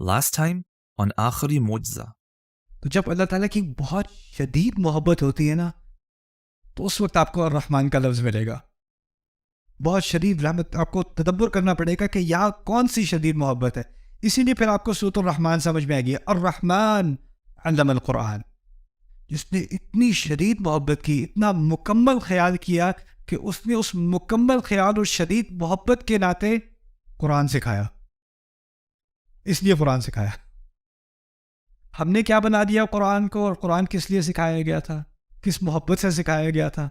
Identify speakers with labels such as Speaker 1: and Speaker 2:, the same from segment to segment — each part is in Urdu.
Speaker 1: Last time on آخری معجزہ.
Speaker 2: تو جب اللہ تعالیٰ کی بہت شدید محبت ہوتی ہے نا تو اس وقت آپ کو الرحمن کا لفظ ملے گا. بہت شدید رحمت. آپ کو تدبر کرنا پڑے گا کہ یہاں کون سی شدید محبت ہے. اسی لیے پھر آپ کو سورۃ الرحمن سمجھ میں آئے گی. الرحمن علم القرآن, جس نے اتنی شدید محبت کی, اتنا مکمل خیال کیا کہ اس نے اس مکمل خیال اور شدید محبت کے ناطے قرآن سکھایا. اس لیے قرآن سکھایا. ہم نے کیا بنا دیا قرآن کو, اور قرآن کس لیے سکھایا گیا تھا, کس محبت سے سکھایا گیا تھا,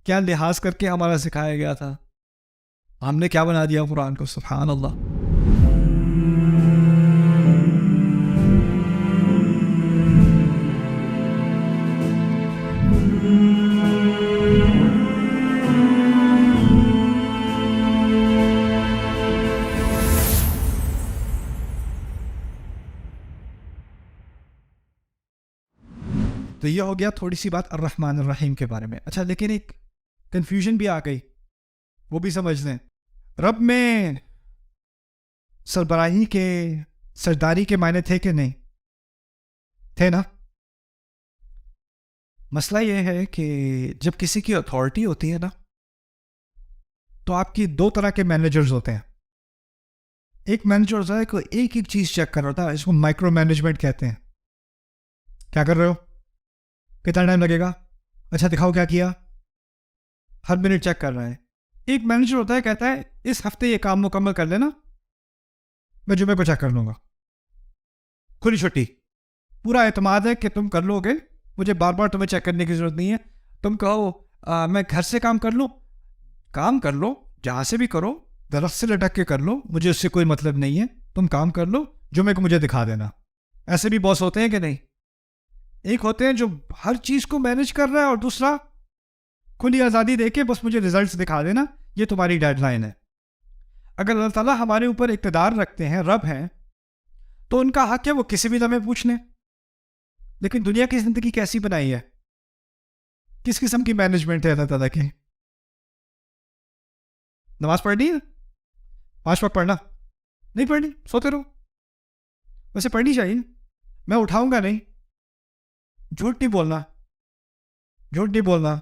Speaker 2: کیا لحاظ کر کے ہمارا سکھایا گیا تھا. ہم نے کیا بنا دیا قرآن کو. سبحان اللہ. تو یہ ہو گیا تھوڑی سی بات الرحمن الرحیم کے بارے میں. اچھا, لیکن ایک کنفیوژن بھی آ گئی, وہ بھی سمجھ لیں. رب میں سربراہی کے, سرداری کے معنی تھے کہ نہیں تھے نا. مسئلہ یہ ہے کہ جب کسی کی اتھارٹی ہوتی ہے نا تو آپ کی دو طرح کے مینیجرز ہوتے ہیں. ایک مینیجر ہوتا ہے کہ ایک ایک چیز چیک کر رہا ہوتا ہے, اس کو مائکرو مینجمنٹ کہتے ہیں. کیا کر رہے ہو, کتنا ٹائم لگے گا, اچھا دکھاؤ کیا کیا, ہر منٹ چیک کر رہا ہے. ایک مینیجر ہوتا ہے, کہتا ہے اس ہفتے یہ کام مکمل کر لینا, میں جمعے کو چیک کر لوں گا, کھلی چھٹی. پورا اعتماد ہے کہ تم کر لو گے, مجھے بار بار تمہیں چیک کرنے کی ضرورت نہیں ہے. تم کہو میں گھر سے کام کر لوں, کام کر لو, جہاں سے بھی کرو, درخت سے لٹک کے کر لو, مجھے اس سے کوئی مطلب نہیں ہے. تم کام کر لو, جمعے کو مجھے دکھا دینا. ایسے بھی باس ہوتے ہیں کہ نہیں. ایک ہوتے ہیں جو ہر چیز کو مینج کر رہا ہے, اور دوسرا کھلی آزادی دے کے بس مجھے ریزلٹس دکھا دینا, یہ تمہاری ڈیڈ لائن ہے. اگر اللہ تعالیٰ ہمارے اوپر اقتدار رکھتے ہیں, رب ہیں, تو ان کا حق ہے وہ کسی بھی لمحے پوچھ لیں. لیکن دنیا کی زندگی کیسی بنائی ہے, کس قسم کی مینجمنٹ ہے اللہ تعالیٰ کی. نماز پڑھنی ہے, 5 وقت پڑھنا, نہیں پڑھنی سوتے رہو. ویسے پڑھنی چاہیے, میں اٹھاؤں گا نہیں. جھوٹ نہیں بولنا, جھوٹ نہیں بولنا.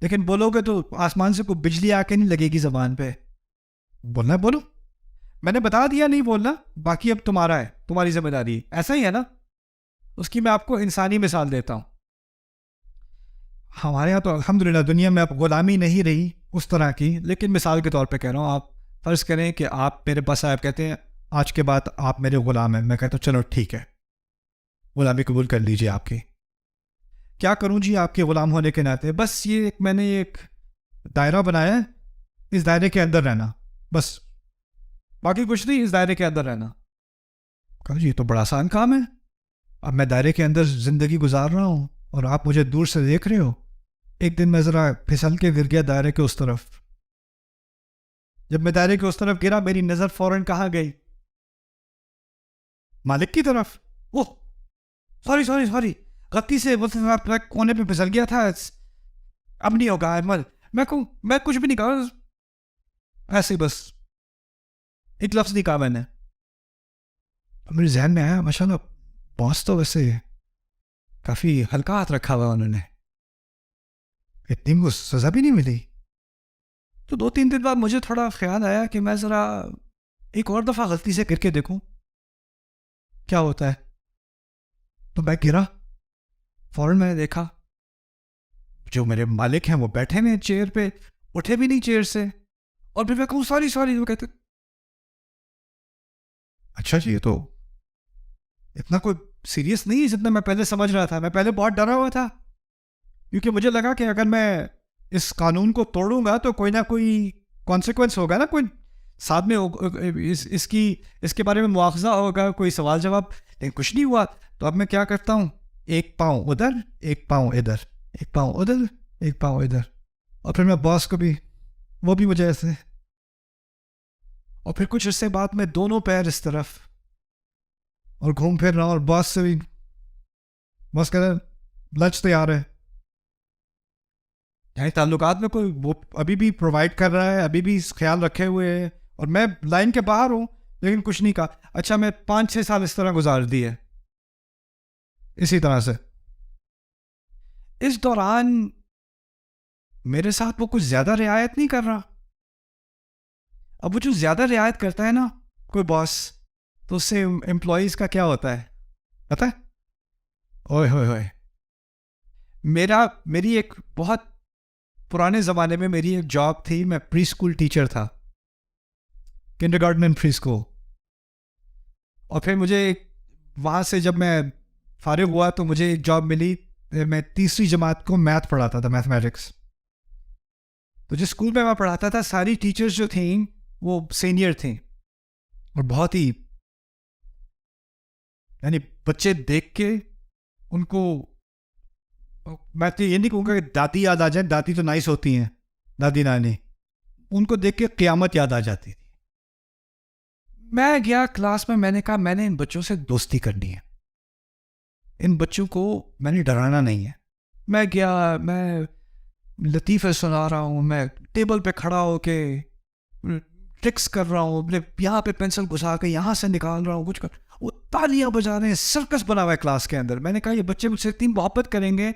Speaker 2: لیکن بولو گے تو آسمان سے کوئی بجلی آ کے نہیں لگے گی زبان پہ. بولنا ہے بولو, میں نے بتا دیا نہیں بولنا, باقی اب تمہارا ہے, تمہاری ذمہ داری. ایسا ہی ہے نا. اس کی میں آپ کو انسانی مثال دیتا ہوں. ہمارے یہاں تو الحمدللہ دنیا میں اب غلامی نہیں رہی اس طرح کی, لیکن مثال کے طور پہ کہہ رہا ہوں. آپ فرض کریں کہ آپ میرے پاس آئے, کہتے ہیں آج کے بعد آپ میرے غلام ہیں. میں کہتا ہوں چلو ٹھیک ہے, غلامی قبول کر لیجیے آپ کی. کیا کروں جی آپ کے غلام ہونے کے ناطے, بس یہ میں نے ایک دائرہ بنایا ہے, اس دائرے کے اندر رہنا بس, باقی کچھ نہیں, اس دائرے کے اندر رہنا. کہا جی یہ تو بڑا آسان کام ہے. اب میں دائرے کے اندر زندگی گزار رہا ہوں اور آپ مجھے دور سے دیکھ رہے ہو. ایک دن میں ذرا پھسل کے گر گیا دائرے کے اس طرف. جب میں دائرے کے اس طرف گرا, میری نظر فوراً کہاں گئی, مالک کی طرف. اوہ سوری سوری سوری, غلطی سے کونے پہ پھسل گیا تھا, اب نہیں ہوگا. میں کچھ بھی نہیں کہا, ایسے ہی بس ایک لفظ نہیں کہا میں نے. میرے ذہن میں آیا ماشاء اللہ باس تو ویسے کافی ہلکا ہاتھ رکھا ہوا انہوں نے, اتنی کو سزا بھی نہیں ملی. تو 2-3 دن بعد مجھے تھوڑا خیال آیا کہ میں ذرا ایک اور دفعہ غلطی سے گر کے دیکھوں کیا ہوتا ہے. تو میں گرا, فوراً میں نے دیکھا جو میرے مالک ہیں وہ بیٹھے ہوئے چیئر پہ, اٹھے بھی نہیں چیئر سے. اور پھر میں کہوں سوری سوری, وہ کہتے اچھا جی یہ تو اتنا کوئی سیریس نہیں ہے جتنا میں پہلے سمجھ رہا تھا. میں پہلے بہت ڈرا ہوا تھا, کیونکہ مجھے لگا کہ اگر میں اس قانون کو توڑوں گا تو کوئی نہ کوئی کانسیکوینس ہوگا نا, کوئی ساتھ میں اس کے بارے میں مواخذہ ہوگا, کوئی سوال جواب. لیکن کچھ نہیں ہوا. تو اب میں کیا کرتا ہوں, ایک پاؤں ادھر, ایک پاؤں ادھر, ایک پاؤں ادھر, ایک پاؤں ادھر. اور پھر میں باس کو بھی, وہ بھی مجھے ایسے. اور پھر کچھ عرصے بعد میں دونوں پیر اس طرف اور گھوم پھر رہا ہوں, اور باس سے بھی, باس کہہ رہا لنچ تیار ہے. یعنی تعلقات میں کوئی وہ ابھی بھی پرووائڈ کر رہا ہے, ابھی بھی خیال رکھے ہوئے ہے, اور میں لائن کے باہر ہوں لیکن کچھ نہیں کہا. اچھا میں 5-6 سال اس طرح گزار دیے اسی طرح سے. اس دوران میرے ساتھ وہ کچھ زیادہ رعایت نہیں کر رہا. اب وہ جو زیادہ رعایت کرتا ہے نا کوئی باس, تو اس سے امپلائیز کا کیا ہوتا ہے پتہ ہے؟ اوئے ہوئے ہوئے. میری ایک بہت پرانے زمانے میں میری ایک جاب تھی. میں پری اسکول ٹیچر تھا, kindergarten and preschool. اور پھر مجھے وہاں سے جب میں فارغ ہوا تو مجھے ایک جاب ملی. میں 3ری جماعت کو میتھ پڑھاتا تھا, میتھمیٹکس. تو جس اسکول میں پڑھاتا تھا ساری ٹیچرز جو تھیں وہ سینئر تھیں, اور بہت ہی یعنی بچے دیکھ کے ان کو, میں تو یہ نہیں کہوں گا کہ دادی یاد آ جائیں, دادی تو نائس ہوتی ہیں دادی نانی, ان کو دیکھ کے قیامت یاد آ جاتی تھی. میں گیا کلاس میں نے کہا میں نے ان بچوں سے دوستی کرنی ہے, ان بچوں کو میں نے ڈرانا نہیں ہے. میں گیا, میں لطیفے سنا رہا ہوں, میں ٹیبل پہ کھڑا ہو کے ٹرکس کر رہا ہوں, یہاں پہ پینسل گھسا کے یہاں سے نکال رہا ہوں, کچھ کر, وہ تالیاں بجا رہے ہیں, سرکس بنا ہوا ہے کلاس کے اندر. میں نے کہا یہ بچے مجھ سے اتنی محبت کریں گے,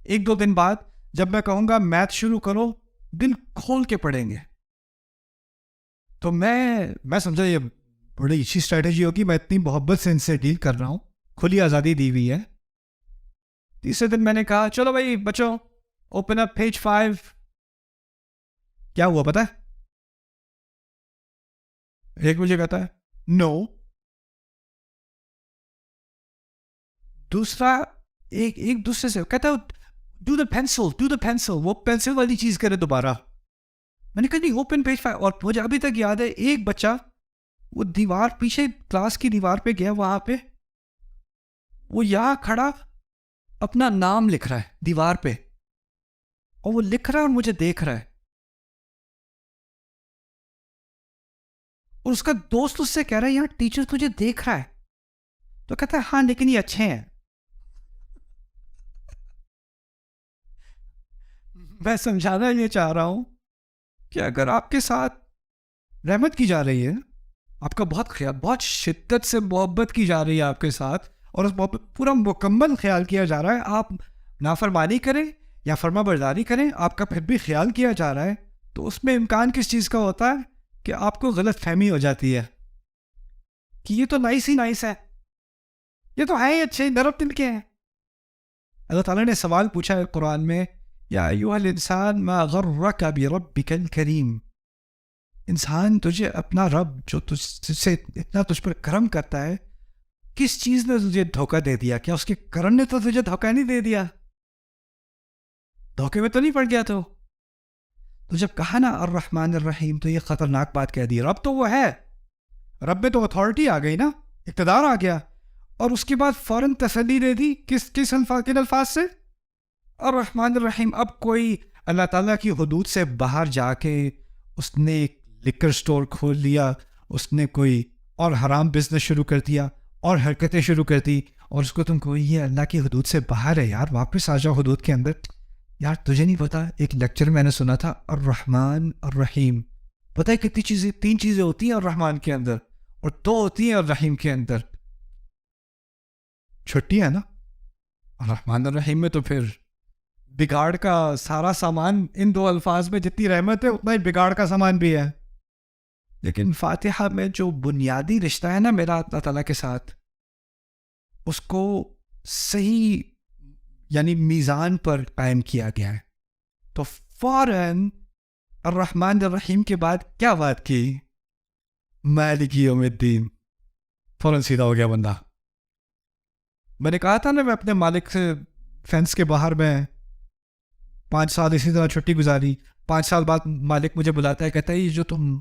Speaker 2: 1-2 دن بعد جب میں کہوں گا میتھ شروع کرو دل کھول کے پڑھیں گے. تو میں سمجھا یہ بڑی اچھی اسٹریٹجی ہوگی, میں اتنی محبت سے ان سے ڈیل کر رہا ہوں, کھلی آزادی دی ہوئی ہے. تیسرے دن میں نے کہا چلو بھائی بچوں اوپن اپ پیج 5. کیا ہوا پتہ ہے؟ ایک مجھے کہتا ہے نو, دوسرا ایک دوسرے سے کہتا ہے ڈو دا پینسل, وہ پینسل والی چیز کرے دوبارہ. میں نے کہا نہیں اوپن پیج 5. اور مجھے ابھی تک یاد ہے ایک بچہ وہ دیوار پیچھے کلاس کی دیوار پہ گیا, وہاں پہ وہ یہاں کھڑا اپنا نام لکھ رہا ہے دیوار پہ, اور وہ لکھ رہا ہے اور مجھے دیکھ رہا ہے. اور اس کا دوست اس سے کہہ رہا ہے یار ٹیچر تجھے دیکھ رہا ہے, تو کہتا ہے ہاں لیکن یہ اچھے ہیں. میں سمجھانا یہ چاہ رہا ہوں کہ اگر آپ کے ساتھ رحمت کی جا رہی ہے, آپ کا بہت خیال, بہت شدت سے محبت کی جا رہی ہے آپ کے ساتھ, اور اس محبت پورا مکمل خیال کیا جا رہا ہے, آپ نافرمانی کریں یا فرما برداری کریں آپ کا پھر بھی خیال کیا جا رہا ہے, تو اس میں امکان کس چیز کا ہوتا ہے کہ آپ کو غلط فہمی ہو جاتی ہے کہ یہ تو نائس ہی نائس ہے, یہ تو ہے ہی اچھے نرم دل کے ہیں. اللہ تعالیٰ نے سوال پوچھا ہے قرآن میں, یا ایھا الانسان ما غرک بربک الکریم, انسان تجھے اپنا رب جو تجھ سے اتنا تجھ پر کرم کرتا ہے, کس چیز نے تجھے دھوکہ دے دیا؟ کیا اس کے کرم نے تو تجھے دھوکہ نہیں دے دیا؟ دھوکے میں تو نہیں پڑ گیا تو جب کہا نا الرحمن الرحیم تو یہ خطرناک بات کہہ دی. رب تو وہ ہے, رب میں تو اتھارٹی آ گئی نا, اقتدار آ گیا, اور اس کے بعد فوراً تسلی دے دی کن الفاظ سے؟ الرحمن الرحیم. اب کوئی اللہ تعالیٰ کی حدود سے باہر جا کے اس نے ایک لکر سٹور کھول لیا, اس نے کوئی اور حرام بزنس شروع کر دیا اور حرکتیں شروع کر دی, اور اس کو تم کو یہ اللہ کی حدود سے باہر ہے یار, واپس آ جاؤ حدود کے اندر. یار تجھے نہیں پتا, ایک لیکچر میں نے سنا تھا الرحمن الرحیم, پتہ ہے کتنی چیزیں, 3 چیزیں ہوتی ہیں الرحمن کے اندر اور 2 ہوتی ہیں الرحیم کے اندر. چھٹی ہے نا الرحمن الرحیم میں, تو پھر بگاڑ کا سارا سامان ان 2 الفاظ میں, جتنی رحمت ہے اتنا ہی بگاڑ کا سامان بھی ہے. لیکن فاتحہ میں جو بنیادی رشتہ ہے نا میرا اللہ تعالیٰ کے ساتھ, اس کو صحیح یعنی میزان پر قائم کیا گیا ہے. تو فوراً الرحمن الرحیم کے بعد کیا بات کی؟ مالک یوم الدین. فوراً سیدھا ہو گیا بندہ. میں نے کہا تھا نا میں اپنے مالک سے فینس کے باہر میں 5 سال اسی طرح چھٹی گزاری. 5 سال بعد مالک مجھے بلاتا ہے, کہتا ہے یہ جو تم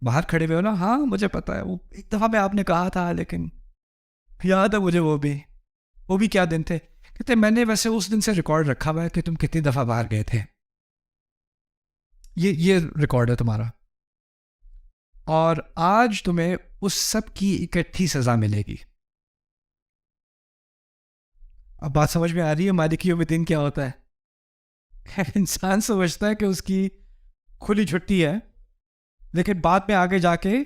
Speaker 2: باہر کھڑے ہوئے ہو نا, ہاں مجھے پتا ہے, وہ ایک دفعہ میں آپ نے کہا تھا, لیکن یاد ہے مجھے وہ بھی کیا دن تھے. کہتے میں نے ویسے اس دن سے ریکارڈ رکھا ہوا ہے کہ تم کتنی دفعہ باہر گئے تھے, یہ ریکارڈ ہے تمہارا, اور آج تمہیں اس سب کی اکٹھی سزا ملے گی. اب بات سمجھ میں آ رہی ہے مالک یوم الدین کیا ہوتا ہے؟ انسان سمجھتا ہے کہ اس کی کھلی چھٹی ہے, لیکن بعد میں آگے جا کے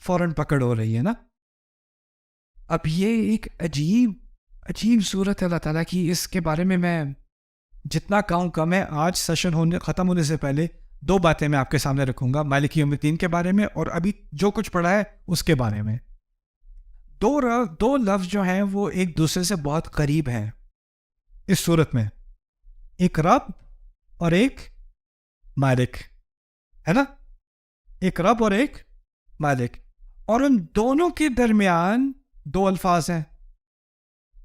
Speaker 2: فوراً پکڑ ہو رہی ہے نا. اب یہ ایک عجیب صورت ہے اللہ تعالیٰ کی. اس کے بارے میں جتنا کہوں کم ہے. آج سیشن ختم ہونے سے پہلے 2 باتیں میں آپ کے سامنے رکھوں گا, مالک یوم الدین کے بارے میں اور ابھی جو کچھ پڑھا ہے اس کے بارے میں. 2 لفظ جو ہیں وہ ایک دوسرے سے بہت قریب ہیں اس صورت میں. ایک رب اور ایک مالک ہے نا, ایک رب اور ایک مالک. اور ان دونوں کے درمیان 2 الفاظ ہیں.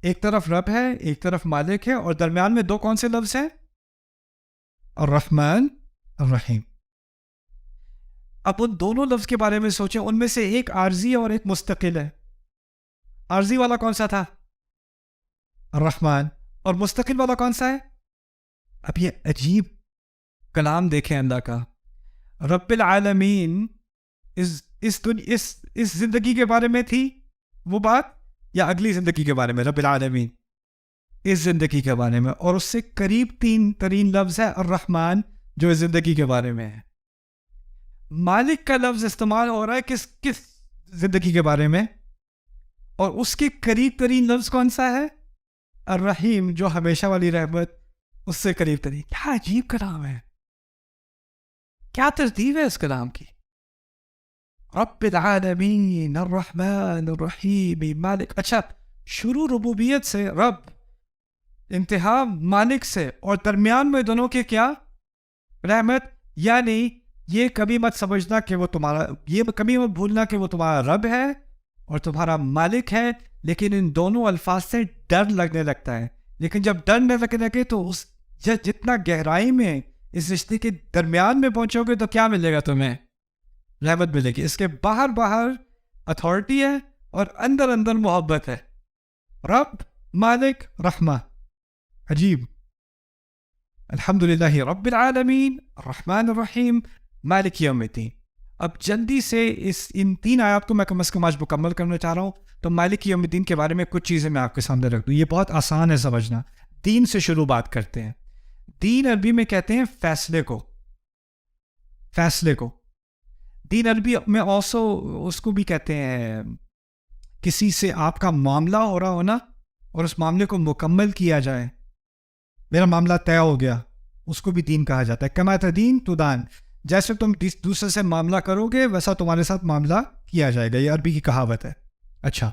Speaker 2: ایک طرف رب ہے, ایک طرف مالک ہے, اور درمیان میں 2 کون سے لفظ ہیں؟ الرحمن الرحیم. اب ان دونوں لفظ کے بارے میں سوچیں. ان میں سے ایک عارضی ہے اور ایک مستقل ہے. عارضی والا کون سا تھا؟ الرحمن. اور مستقل والا کون سا ہے؟ اب یہ عجیب کلام دیکھیں اللہ کا. رب العالمین اس زندگی کے بارے میں تھی وہ بات, یا اگلی زندگی کے بارے میں؟ رب العالمین اس زندگی کے بارے میں. اور اس سے قریب 3 ترین لفظ ہے الرحمن, جو اس زندگی کے بارے میں ہے. مالک کا لفظ استعمال ہو رہا ہے کس زندگی کے بارے میں, اور اس کے قریب ترین لفظ کون سا ہے؟ الرحیم, جو ہمیشہ والی رحمت, اس سے قریب ترین. کیا عجیب کلام ہے, کیا ترتیب ہے اس کلام کی. رب العالمین الرحمن الرحیم مالک. اچھا, شروع ربوبیت سے رب, انتہا مالک سے, اور درمیان میں دونوں کے کیا؟ رحمت. یعنی یہ کبھی مت سمجھنا کہ وہ تمہارا, یہ کبھی مت بھولنا کہ وہ تمہارا رب ہے اور تمہارا مالک ہے. لیکن ان دونوں الفاظ سے ڈر لگنے لگتا ہے. لیکن جب ڈر نہ لگنے لگے تو اس جتنا گہرائی میں اس رشتے کے درمیان میں پہنچو گے تو کیا ملے گا تمہیں؟ رحمت ملے گی. اس کے باہر اتھارٹی ہے اور اندر محبت ہے. رب, مالک, رحمہ. عجیب. الحمدللہ رب العالمین الرحمن الرحیم مالک یوم الدین. اب جلدی سے ان 3 آیات کو میں کم از کم آج مکمل کرنا چاہ رہا ہوں. تو مالک یوم الدین کے بارے میں کچھ چیزیں میں آپ کے سامنے رکھ دوں. یہ بہت آسان ہے سمجھنا. دین سے شروع بات کرتے ہیں. دین عربی میں کہتے ہیں فیصلے کو. دین عربی میں اس کو بھی کہتے ہیں کسی سے آپ کا معاملہ ہو رہا ہونا اور اس معاملے کو مکمل کیا جائے. میرا معاملہ طے ہو گیا, اس کو بھی دین کہا جاتا ہے. کما تدین تدان, جیسے تم دوسرے سے معاملہ کرو گے ویسا تمہارے ساتھ معاملہ کیا جائے گا. یہ عربی کی کہاوت ہے. اچھا,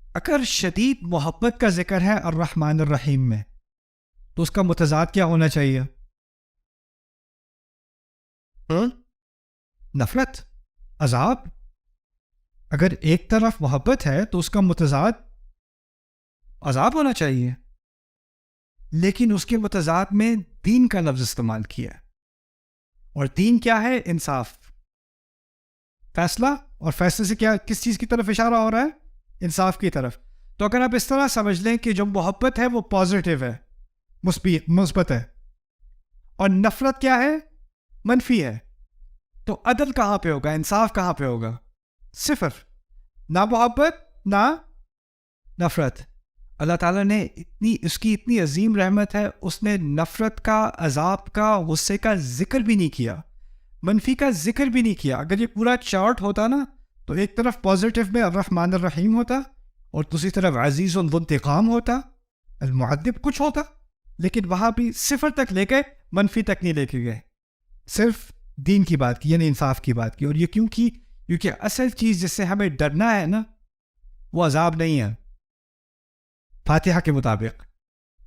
Speaker 2: اگر شدید محبت کا ذکر ہے الرحمن الرحیم میں تو اس کا متضاد کیا ہونا چاہیے؟ نفرت, عذاب. اگر ایک طرف محبت ہے تو اس کا متضاد عذاب ہونا چاہیے. لیکن اس کے متضاد میں دین کا لفظ استعمال کیا ہے. اور دین کیا ہے؟ انصاف, فیصلہ. اور فیصلے سے کیا, کس چیز کی طرف اشارہ ہو رہا ہے؟ انصاف کی طرف. تو اگر آپ اس طرح سمجھ لیں کہ جو محبت ہے وہ پازیٹیو ہے, مثبت ہے, اور نفرت کیا ہے؟ منفی ہے, تو عدل کہاں پہ ہوگا؟ انصاف کہاں پہ ہوگا؟ 0. نہ محبت نہ نفرت. اللہ تعالیٰ نے اس کی اتنی عظیم رحمت ہے, اس نے نفرت کا, عذاب کا, غصے کا ذکر بھی نہیں کیا, منفی کا ذکر بھی نہیں کیا. اگر یہ پورا چارٹ ہوتا نا تو ایک طرف پازیٹیو میں الرحمن الرحیم ہوتا اور دوسری طرف عزیز ذو انتقام ہوتا, المعذب کچھ ہوتا. لیکن وہاں بھی 0 تک لے کے منفی تک نہیں لے کے گئے, صرف دین کی بات کی, یعنی انصاف کی بات کی. اور یہ کیونکہ اصل چیز جس سے ہمیں ڈرنا ہے نا وہ عذاب نہیں ہے. فاتحہ کے مطابق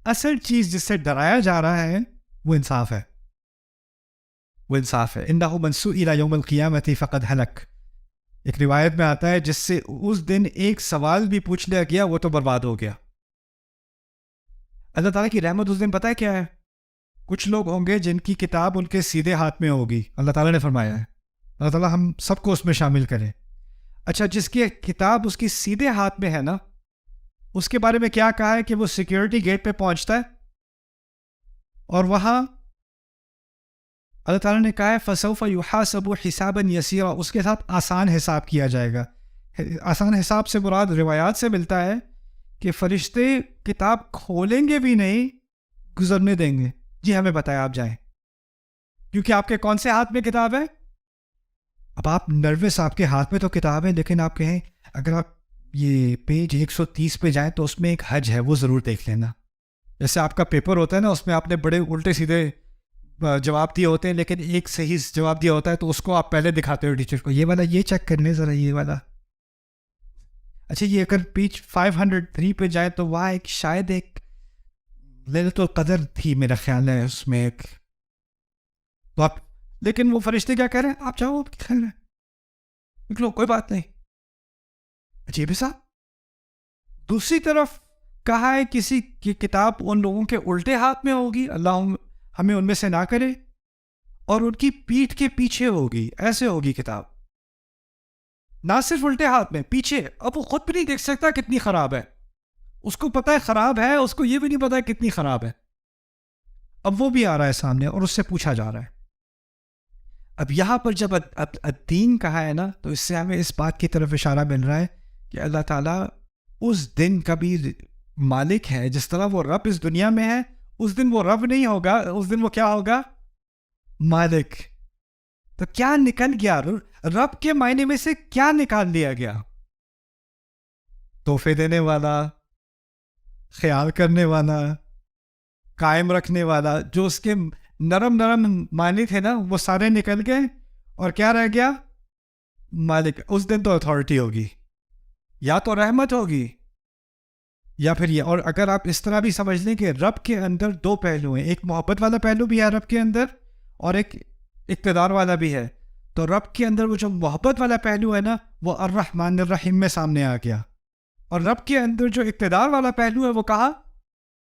Speaker 2: اصل چیز جس سے ڈرایا جا رہا ہے وہ انصاف ہے. انہ من سئل یوم القیامۃ فقد ہلک. ایک روایت میں آتا ہے جس سے اس دن ایک سوال بھی پوچھ لیا گیا وہ تو برباد ہو گیا. اللہ تعالیٰ کی رحمت اس دن پتہ ہے کیا ہے؟ کچھ لوگ ہوں گے جن کی کتاب ان کے سیدھے ہاتھ میں ہوگی. اللہ تعالیٰ نے فرمایا ہے, اللہ تعالیٰ ہم سب کو اس میں شامل کرے. اچھا, جس کی کتاب اس کی سیدھے ہاتھ میں ہے نا, اس کے بارے میں کیا کہا ہے کہ وہ سیکیورٹی گیٹ پہ پہنچتا ہے اور وہاں اللہ تعالیٰ نے کہا ہے فَسَوْفَ يُحَاسَبُ حِسَابًا يَسِيرًا, اس کے ساتھ آسان حساب کیا جائے گا. آسان حساب سے مراد روایات سے ملتا ہے کہ فرشتے کتاب کھولیں گے بھی نہیں, گزرنے دیں گے. جی ہمیں بتایا, آپ جائیں, کیونکہ آپ کے کون سے ہاتھ میں کتاب ہے؟ اب آپ نروس، آپ کے ہاتھ میں تو کتاب ہے، لیکن آپ کہیں اگر آپ یہ پیج 130 پہ جائیں تو اس میں ایک حج ہے، وہ ضرور دیکھ لینا. جیسے آپ کا پیپر ہوتا ہے نا، اس میں آپ نے بڑے الٹے سیدھے جواب دیے ہوتے ہیں، لیکن ایک صحیح جواب دیا ہوتا ہے تو اس کو آپ پہلے دکھاتے ہو ٹیچر کو، یہ والا یہ چیک کر لیں ذرا، یہ والا. اچھا یہ اگر پیج 503 پہ جائے تو وہاں ایک شاید ایک لیلۃ القدر تھی میرا خیال ہے اس میں ایک، تو آپ، لیکن وہ فرشتے کیا کہہ رہے ہیں، آپ چاہو آپ خیر ہے نکلو کوئی بات نہیں. عجیب ہے صاحب. دوسری طرف کہا ہے کسی کی کتاب ان لوگوں کے الٹے ہاتھ میں ہوگی، اللہ ہمیں ان میں سے نہ کرے، اور ان کی پیٹھ کے پیچھے ہوگی، ایسے ہوگی کتاب. نہ صرف الٹے ہاتھ میں، پیچھے. اب وہ خود بھی نہیں دیکھ سکتا کتنی خراب ہے، اس کو پتا ہے خراب ہے، اس کو یہ بھی نہیں پتا کتنی خراب ہے. اب وہ بھی آ رہا ہے سامنے اور اس سے پوچھا جا رہا ہے. اب یہاں پر جب الدین کہا ہے نا، تو اس سے ہمیں اس بات کی طرف اشارہ مل رہا ہے کہ اللہ تعالیٰ اس دن کا بھی مالک ہے. جس طرح وہ رب اس دنیا میں ہے، اس دن وہ رب نہیں ہوگا، اس دن وہ کیا ہوگا، مالک. تو کیا نکل گیا، رب کے معنی میں سے کیا نکال لیا گیا، تحفے دینے والا، خیال کرنے والا، قائم رکھنے والا. جو اس کے نرم نرم معنی تھے نا وہ سارے نکل گئے، اور کیا رہ گیا، مالک. اس دن تو اتھارٹی ہوگی، یا تو رحمت ہوگی یا پھر یہ. اور اگر آپ اس طرح بھی سمجھ لیں کہ رب کے اندر دو پہلو ہیں، ایک محبت والا پہلو بھی ہے رب کے اندر، اور ایک اقتدار والا بھی ہے، تو رب کے اندر وہ جو محبت والا پہلو ہے نا، وہ الرحمن الرحیم میں سامنے آ گیا. اور رب کے اندر جو اقتدار والا پہلو ہے وہ کہا،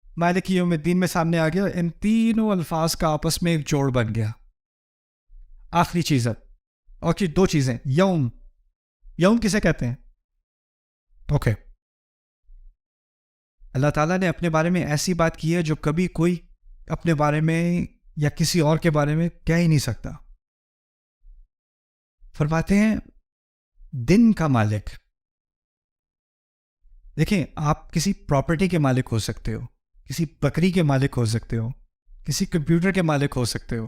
Speaker 2: مالک یوم الدین میں سامنے آ گیا. ان تینوں الفاظ کا آپس میں ایک جوڑ بن گیا. آخری چیز ہے، اور دو چیزیں. یوم، یوم کسے کہتے ہیں؟ اوکے. اللہ تعالیٰ نے اپنے بارے میں ایسی بات کی ہے جو کبھی کوئی اپنے بارے میں یا کسی اور کے بارے میں کہہ ہی نہیں سکتا. فرماتے ہیں دن کا مالک. دیکھیں، آپ کسی پراپرٹی کے مالک ہو سکتے ہو، کسی بکری کے مالک ہو سکتے ہو، کسی کمپیوٹر کے مالک ہو سکتے ہو،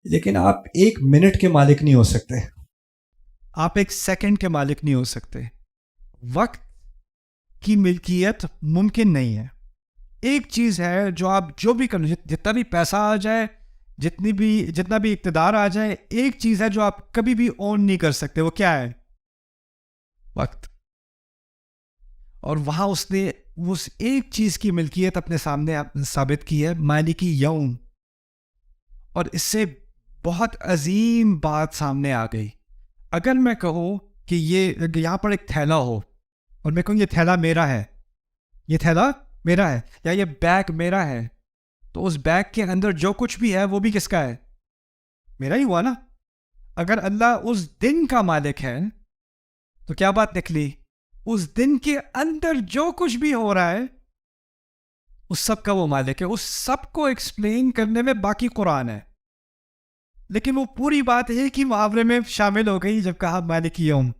Speaker 2: لیکن آپ ایک منٹ کے مالک نہیں ہو سکتے، آپ ایک سیکنڈ کے مالک نہیں ہو سکتے. وقت کی ملکیت ممکن نہیں ہے. ایک چیز ہے جو آپ جو بھی کرو، جتنا بھی پیسہ آ جائے، جتنا بھی اقتدار آ جائے، ایک چیز ہے جو آپ کبھی بھی اون نہیں کر سکتے. وہ کیا ہے؟ وقت. اور وہاں اس نے اس ایک چیز کی ملکیت اپنے سامنے ثابت کی ہے، مالکی یوم. اور اس سے بہت عظیم بات سامنے آ گئی. اگر میں کہوں کہ یہاں پر ایک تھیلا ہو، اور میں کہوں یہ تھیلا میرا ہے، یہ تھیلا میرا ہے، یا یہ بیگ میرا ہے، تو اس بیگ کے اندر جو کچھ بھی ہے وہ بھی کس کا ہے؟ میرا ہی ہوا نا. اگر اللہ اس دن کا مالک ہے تو کیا بات نکلی؟ اس دن کے اندر جو کچھ بھی ہو رہا ہے اس سب کا وہ مالک ہے. اس سب کو ایکسپلین کرنے میں باقی قرآن ہے، لیکن وہ پوری بات ایک ہی محاورے میں شامل ہو گئی جب کہا مالک یوم،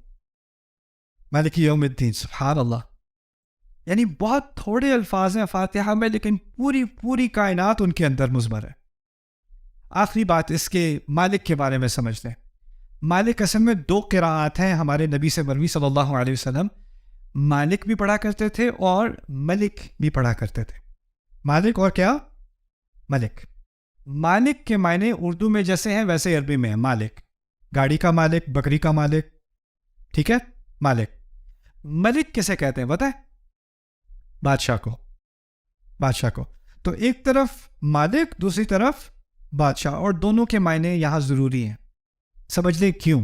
Speaker 2: مالک یوم الدین. سبحان اللہ. یعنی بہت تھوڑے الفاظ ہیں فاتحہ میں، لیکن پوری کائنات ان کے اندر مضمر ہے. آخری بات اس کے مالک کے بارے میں سمجھ لیں. مالک اصل میں دو قراءات ہیں ہمارے نبی سے مروی صلی اللہ علیہ وسلم. مالک بھی پڑھا کرتے تھے اور ملک بھی پڑھا کرتے تھے. مالک اور کیا؟ ملک. مالک کے معنی اردو میں جیسے ہیں ویسے عربی میں ہے. مالک، گاڑی کا مالک، بکری کا مالک، ٹھیک ہے، مالک. ملک کسے کہتے ہیں بتائیں؟ بادشاہ کو. بادشاہ کو. تو ایک طرف مالک، دوسری طرف بادشاہ، اور دونوں کے معنی یہاں ضروری ہیں. سمجھ لیں کیوں.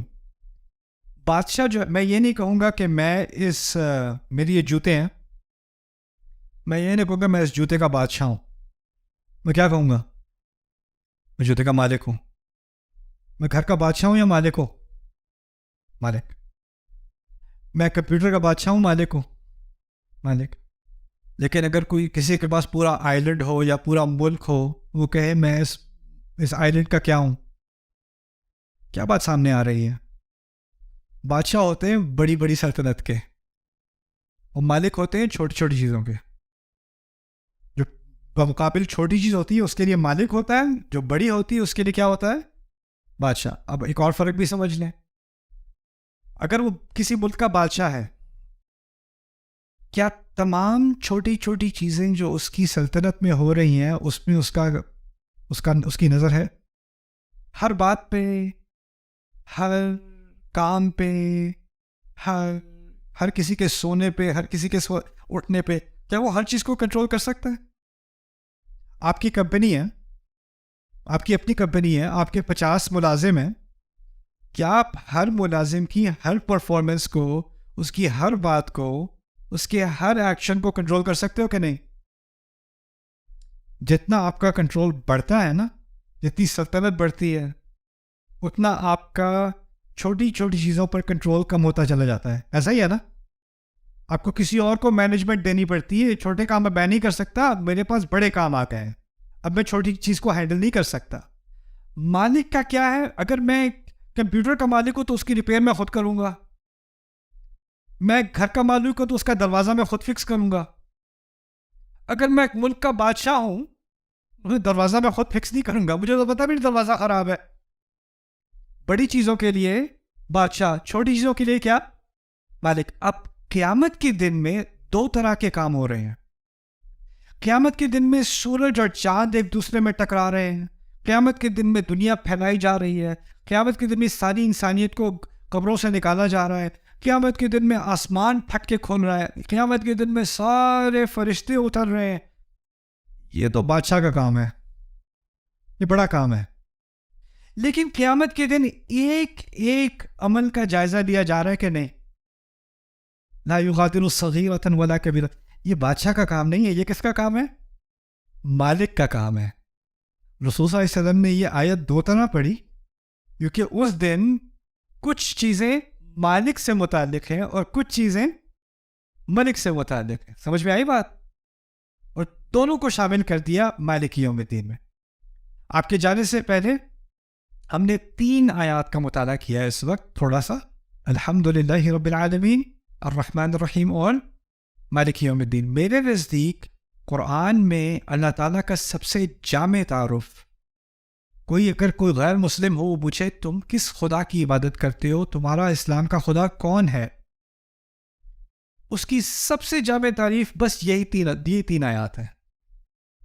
Speaker 2: بادشاہ جو، میں یہ نہیں کہوں گا کہ میری یہ جوتے ہیں، میں یہ نہیں کہوں گا میں اس جوتے کا بادشاہ ہوں. میں کیا کہوں گا؟ میں جوتے کا مالک ہوں. میں گھر کا بادشاہ ہوں یا مالک ہوں؟ مالک. میں کمپیوٹر کا بادشاہ ہوں، مالک ہوں، مالک. لیکن اگر کوئی کسی کے پاس پورا آئیلینڈ ہو یا پورا ملک ہو، وہ کہے میں اس آئیلینڈ کا کیا ہوں؟ کیا بات سامنے آ رہی ہے؟ بادشاہ ہوتے ہیں بڑی بڑی سلطنت کے، اور مالک ہوتے ہیں چھوٹی چھوٹی چیزوں کے. جو بمقابل چھوٹی چیز ہوتی ہے اس کے لیے مالک ہوتا ہے، جو بڑی ہوتی ہے اس کے لیے کیا ہوتا ہے؟ بادشاہ. اب ایک اور فرق بھی سمجھ لیں. اگر وہ کسی ملک کا بادشاہ ہے، کیا تمام چھوٹی چھوٹی چیزیں جو اس کی سلطنت میں ہو رہی ہیں اس میں اس کی نظر ہے؟ ہر بات پہ، ہر کام پہ، ہر کسی کے سونے پہ، ہر کسی کے اٹھنے پہ، کیا وہ ہر چیز کو کنٹرول کر سکتا ہے؟ آپ کی کمپنی ہے، آپ کی اپنی کمپنی ہے، آپ کے 50 ملازم ہیں، کیا آپ ہر ملازم کی ہر پرفارمنس کو، اس کی ہر بات کو، اس کے ہر ایکشن کو کنٹرول کر سکتے ہو کہ نہیں؟ جتنا آپ کا کنٹرول بڑھتا ہے نا، جتنی سلطنت بڑھتی ہے، اتنا آپ کا چھوٹی چھوٹی چیزوں پر کنٹرول کم ہوتا چلا جاتا ہے. ایسا ہی ہے نا؟ آپ کو کسی اور کو مینجمنٹ دینی پڑتی ہے. چھوٹے کام میں نہیں کر سکتا، میرے پاس بڑے کام آ گئے ہیں، اب میں چھوٹی چیز کو ہینڈل نہیں کر سکتا. مالک کا کیا ہے؟ اگر میں کمپیوٹر کا مالک ہوں تو اس کی ریپیئر میں خود کروں گا. میں گھر کا مالک ہوں تو اس کا دروازہ میں خود فکس کروں گا. اگر میں ایک ملک کا بادشاہ ہوں، دروازہ میں خود فکس نہیں کروں گا، مجھے تو پتا بھی دروازہ خراب ہے. بڑی چیزوں کے لیے بادشاہ، چھوٹی چیزوں کے لیے کیا؟ مالک. اب قیامت کے دن میں 2 طرح کے کام ہو رہے ہیں. قیامت کے دن میں سورج اور چاند ایک دوسرے میں ٹکرا رہے ہیں. قیامت کے دن میں دنیا پھیلائی جا رہی ہے. قیامت کے دن میں ساری انسانیت کو قبروں سے نکالا جا رہا ہے. قیامت کے دن میں آسمان پھٹ کے کھل رہا ہے. قیامت کے دن میں سارے فرشتے اتر رہے ہیں. یہ تو بادشاہ کا کام ہے، یہ بڑا کام ہے. لیکن قیامت کے دن ایک ایک عمل کا جائزہ لیا جا رہا ہے کہ نہیں؟ لا یغادر صغیرۃ ولا کبیرۃ. یہ بادشاہ کا کام نہیں ہے. یہ کس کا کام ہے؟ مالک کا کام ہے. رسول صلی اللہ علیہ وسلم نے یہ آیت 2 طرح پڑھی، کیونکہ اس دن کچھ چیزیں مالک سے متعلق ہیں اور کچھ چیزیں ملک سے متعلق ہیں. سمجھ میں آئی بات؟ اور دونوں کو شامل کر دیا مالک یوم الدین میں. آپ کے جانے سے پہلے ہم نے 3 آیات کا مطالعہ کیا ہے اس وقت تھوڑا سا. الحمدللہ رب العالمین، الرحمن الرحیم اور مالک یوم الدین. میرے نزدیک قرآن میں اللہ تعالیٰ کا سب سے جامع تعارف، اگر کوئی غیر مسلم ہو وہ پوچھے تم کس خدا کی عبادت کرتے ہو، تمہارا اسلام کا خدا کون ہے، اس کی سب سے جامع تعریف بس یہی 3 آیات ہیں.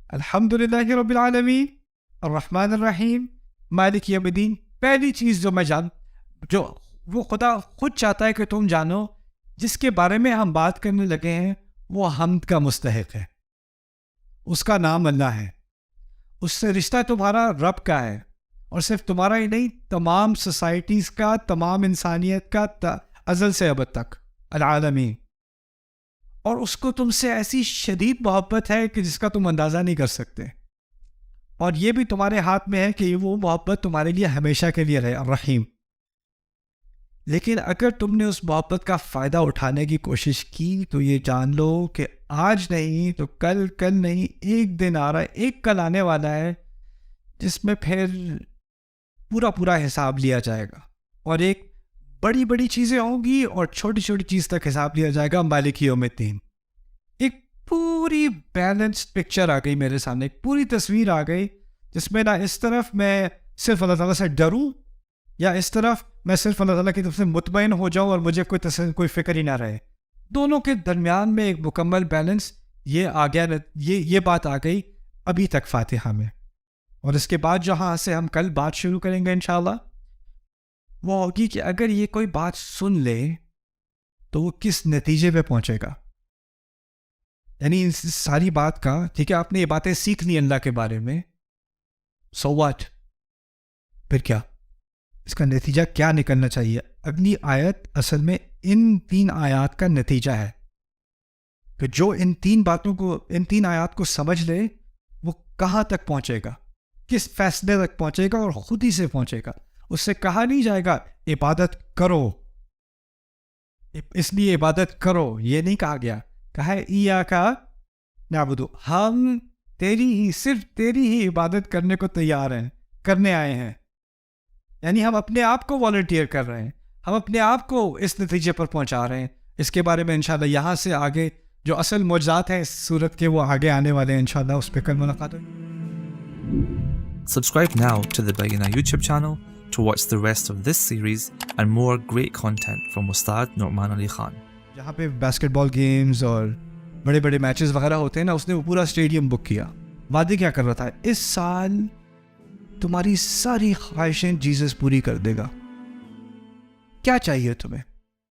Speaker 2: الحمدللہ رب العالمین، الرحمن الرحیم، مالک یوم الدین. پہلی چیز جو وہ خدا خود چاہتا ہے کہ تم جانو، جس کے بارے میں ہم بات کرنے لگے ہیں، وہ حمد کا مستحق ہے. اس کا نام اللہ ہے. اس سے رشتہ تمہارا رب کا ہے، اور صرف تمہارا ہی نہیں، تمام سوسائٹیز کا، تمام انسانیت کا، ازل سے ابد تک، العالمین. اور اس کو تم سے ایسی شدید محبت ہے کہ جس کا تم اندازہ نہیں کر سکتے. اور یہ بھی تمہارے ہاتھ میں ہے کہ وہ محبت تمہارے لیے ہمیشہ کے لیے رہے، الرحیم. لیکن اگر تم نے اس محبت کا فائدہ اٹھانے کی کوشش کی تو یہ جان لو کہ آج نہیں تو کل نہیں، ایک دن آ رہا ہے، ایک کل آنے والا ہے جس میں پھر پورا حساب لیا جائے گا. اور ایک بڑی چیزیں ہوں گی اور چھوٹی چیز تک حساب لیا جائے گا. مالک یوم الدین. ایک پوری بیلنسڈ پکچر آ گئی میرے سامنے، ایک پوری تصویر آ گئی جس میں نہ اس طرف میں صرف اللہ تعالیٰ سے ڈروں، یا اس طرف میں صرف اللہ تعالیٰ کی طرف سے مطمئن ہو جاؤں اور مجھے کوئی فکر ہی نہ رہے. دونوں کے درمیان میں ایک مکمل بیلنس یہ آ گیا. یہ بات آ گئی ابھی تک فاتحہ میں. اور اس کے بعد جہاں سے ہم کل بات شروع کریں گے انشاءاللہ، وہ ہوگی کہ اگر یہ کوئی بات سن لے تو وہ کس نتیجے پہ پہنچے گا. یعنی اس ساری بات کا، ٹھیک ہے آپ نے یہ باتیں سیکھ لی اللہ کے بارے میں، سو واٹ، پھر کیا اس کا نتیجہ کیا نکلنا چاہیے؟ اگلی آیت اصل میں ان 3 آیات کا نتیجہ ہے کہ جو ان 3 آیات کو سمجھ لے وہ کہاں تک پہنچے گا، کس فیصلے تک پہنچے گا، اور خود ہی سے پہنچے گا. اس سے کہا نہیں جائے گا عبادت کرو، اس لیے عبادت کرو، یہ نہیں کہا گیا. کہا ہے ایاک نعبد، ہم صرف تیری ہی عبادت کرنے کو تیار ہیں، کرنے آئے ہیں. یعنی ہم اپنے آپ کو والنٹیئر کر رہے ہیں، ہم اپنے آپ کو اس نتیجے پر پہنچا رہے ہیں. اس کے بارے میں انشاءاللہ یہاں سے آگے جو اصل معجزات ہیں اس صورت کے وہ آگے آنے والے ہیں انشاءاللہ، اس پہ کل ملاقات ہوگی.
Speaker 1: Subscribe now to the Bayyinah YouTube channel to watch the rest of this series and more great content from Ustad Nu'man Ali Khan.
Speaker 2: جہاں پہ باسکٹ بال گیمز اور بڑے بڑے میچز وغیرہ ہوتے ہیں نا, اس نے وہ پورا اسٹیڈیم بک کیا. وعدے کیا کر رہا تھا, اس سال تمہاری ساری خواہشیں جیزس پوری کر دے گا. کیا چاہیے تمہیں؟